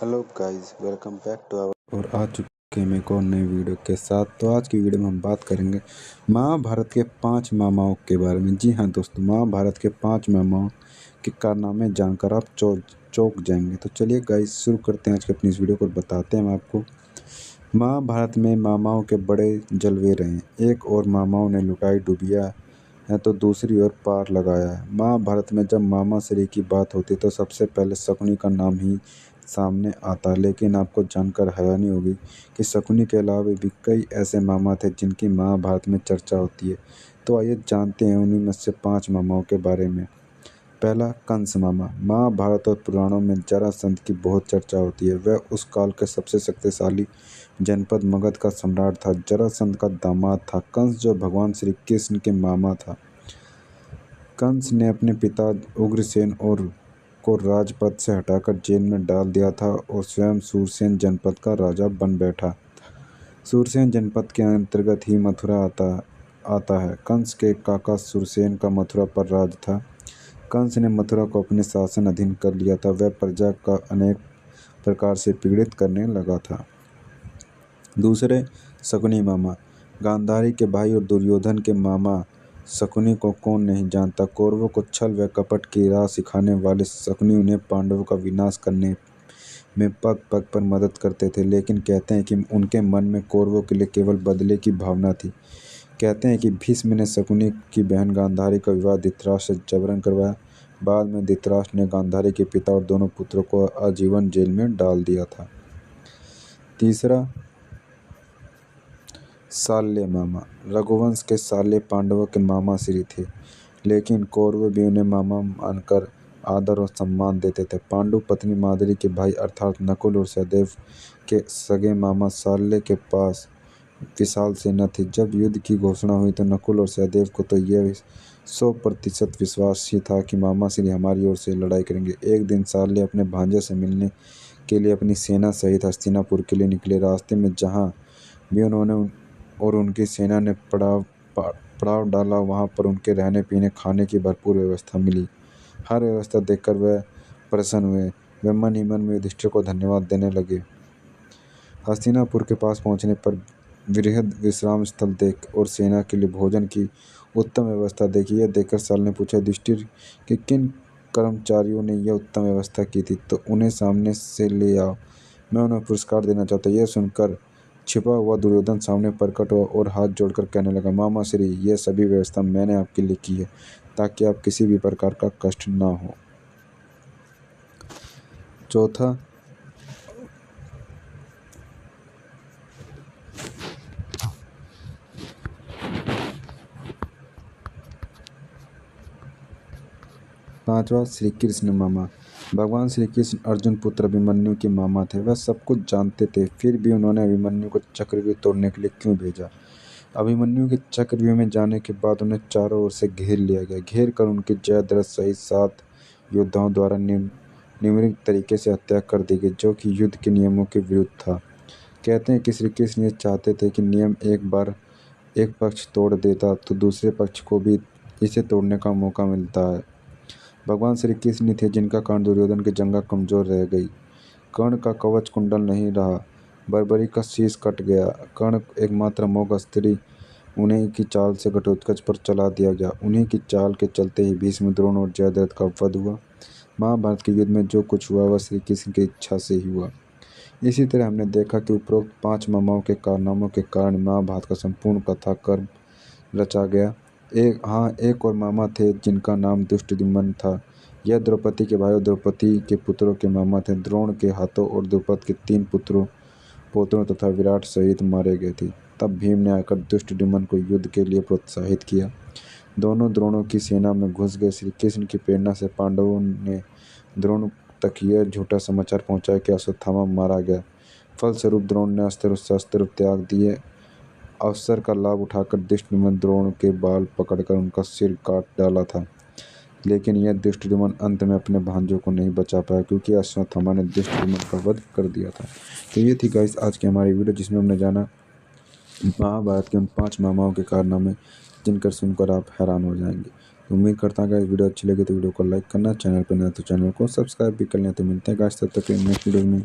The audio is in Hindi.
Hello guys, welcome back to our और आ चुके हैं एक और नई वीडियो के साथ। तो आज की वीडियो में हम बात करेंगे महाभारत के 5 मामाओं के बारे में। जी हाँ दोस्तों, महाभारत के 5 मामाओं के कारनामे जानकर आप चौंक जाएंगे। तो चलिए गाइस शुरू करते हैं आज की अपनी इस वीडियो को। बताते हैं हम आपको महाभारत में मामाओं के बड़े जलवे रहे। एक और मामाओं ने लुटाई डुबिया है तो दूसरी ओर पार लगाया है। महाभारत में जब मामा श्री की बात होती तो सबसे पहले शकुनी का नाम ही सामने आता। लेकिन आपको जानकर हैरानी होगी कि शकुनी के अलावा भी कई ऐसे मामा थे जिनकी महाभारत में चर्चा होती है। तो आइए जानते हैं उन्हीं में से 5 मामाओं के बारे में। पहला, कंस मामा। महाभारत और पुराणों में जरासंध की बहुत चर्चा होती है। वह उस काल के सबसे शक्तिशाली जनपद मगध का सम्राट था। जरासंध का दामाद था कंस, जो भगवान श्री कृष्ण के मामा था। कंस ने अपने पिता उग्रसेन को राजपद से हटाकर जेल में डाल दिया था और स्वयं सूरसेन जनपद का राजा बन बैठा। सूरसेन जनपद के अंतर्गत ही मथुरा आता है। कंस के काका सूरसेन का मथुरा पर राज था। कंस ने मथुरा को अपने शासन अधीन कर लिया था। वह प्रजा का अनेक प्रकार से पीड़ित करने लगा था। दूसरे, शकुनी मामा। गांधारी के भाई और दुर्योधन के मामा शकुनी को कौन नहीं जानता। कौरवों को छल व कपट की राह सिखाने वाले शकुनी उन्हें पांडवों का विनाश करने में पग पग पर मदद करते थे। लेकिन कहते हैं कि उनके मन में कौरवों के लिए केवल बदले की भावना थी। कहते हैं कि भीष्म ने शकुनी की बहन गांधारी का विवाह धृतराष्ट्र से जबरन करवाया। बाद में धृतराष्ट्र ने गांधारी के पिता और दोनों पुत्रों को आजीवन जेल में डाल दिया था। तीसरा, शाल्य मामा। रघुवंश के शाल्य पांडवों के मामा श्री थे, लेकिन कौरव भी उन्हें मामा मानकर आदर और सम्मान देते थे। पांडु पत्नी माद्री के भाई अर्थात नकुल और सहदेव के सगे मामा शाल्य के पास विशाल सेना थी। जब युद्ध की घोषणा हुई तो नकुल और सहदेव को तो यह 100% विश्वास ही था कि मामा श्री हमारी ओर से लड़ाई करेंगे। एक दिन शाल्य अपने भांजे से मिलने के लिए अपनी सेना सहित हस्तिनापुर के लिए निकले। रास्ते में जहाँ भी उन्होंने और उनकी सेना ने पड़ाव डाला, वहाँ पर उनके रहने पीने खाने की भरपूर व्यवस्था मिली। हर व्यवस्था देखकर वह प्रसन्न हुए। वे मन ही मन में युधिष्ठिर को धन्यवाद देने लगे। हस्तिनापुर के पास पहुँचने पर वृहद विश्राम स्थल देख और सेना के लिए भोजन की उत्तम व्यवस्था देखी। यह देखकर शाल ने पूछा, युधिष्ठिर कि किन कर्मचारियों ने यह उत्तम व्यवस्था की थी, तो उन्हें सामने से ले आओ, मैं उन्हें पुरस्कार देना चाहता। यह सुनकर छिपा हुआ दुर्योधन सामने प्रकट हुआ और हाथ जोड़कर कहने लगा, मामा श्री, यह सभी व्यवस्था मैंने आपके लिए की है ताकि आप किसी भी प्रकार का कष्ट ना हो। चौथा, पांचवा, श्री कृष्ण मामा। भगवान श्री कृष्ण अर्जुन पुत्र अभिमन्यु के मामा थे। वह सब कुछ जानते थे, फिर भी उन्होंने अभिमन्यु को चक्रव्यूह तोड़ने के लिए क्यों भेजा। अभिमन्यु के चक्रव्यूह में जाने के बाद उन्हें चारों ओर से घेर लिया गया। घेर कर उनकी जयद्रथ सहित 7 योद्धाओं द्वारा निम्नलिखित तरीके से हत्या कर दी गई, जो कि युद्ध के नियमों के विरुद्ध था। कहते हैं कि श्री कृष्ण ये चाहते थे कि नियम एक बार एक पक्ष तोड़ देता तो दूसरे पक्ष को भी इसे तोड़ने का मौका मिलता है। भगवान श्री कृष्ण थे जिनका कारण दुर्योधन की जंगा कमजोर रह गई। कर्ण का कवच कुंडल नहीं रहा, बर्बरी का शीश कट गया। कर्ण एकमात्र अमोघ अस्त्री उन्हीं की चाल से घटोत्कच पर चला दिया गया। उन्हीं की चाल के चलते ही भीष्म, द्रोण और जयद्रथ का वध हुआ। महाभारत के युद्ध में जो कुछ हुआ वह श्री कृष्ण की इच्छा से ही हुआ। इसी तरह हमने देखा कि उपरोक्त 5 मामाओं के कारनामों के कारण महाभारत का संपूर्ण कथाक्रम रचा गया। एक और मामा थे जिनका नाम दुष्टद्युम्न था। यह द्रौपदी के भाई और द्रौपदी के पुत्रों के मामा थे। द्रोण के हाथों और द्रुपद के 3 पोत्रों तथा विराट सहित मारे गए थे। तब भीम ने आकर दुष्टद्युम्न को युद्ध के लिए प्रोत्साहित किया। दोनों द्रोणों की सेना में घुस गए। श्री कृष्ण की प्रेरणा से पांडवों ने द्रोण तक यह झूठा समाचार पहुंचाया कि अश्वत्थामा मारा गया। फलस्वरूप द्रोण ने अस्त्र शस्त्र त्याग दिए। अवसर का लाभ उठाकर दुष्टद्युम्न द्रोण के बाल पकड़कर उनका सिर काट डाला था, लेकिन यह दुष्टद्युम्न अंत में अपने भांजों को नहीं बचा पाया, क्योंकि अश्वत्थामा ने दुष्टद्युम्न का वध कर दिया था। तो ये थी गाइस आज की हमारी वीडियो, जिसमें हमने जाना महाभारत के उन 5 मामाओं के कारनामे जिनकर सुनकर आप हैरान हो जाएंगे। तो उम्मीद करता हूँ गाइस वीडियो अच्छी लगी तो वीडियो को लाइक करना, चैनल पर नया तो चैनल को सब्सक्राइब भी कर लें। तो मिलते हैं गाइस तब तक नेक्स्ट वीडियो में।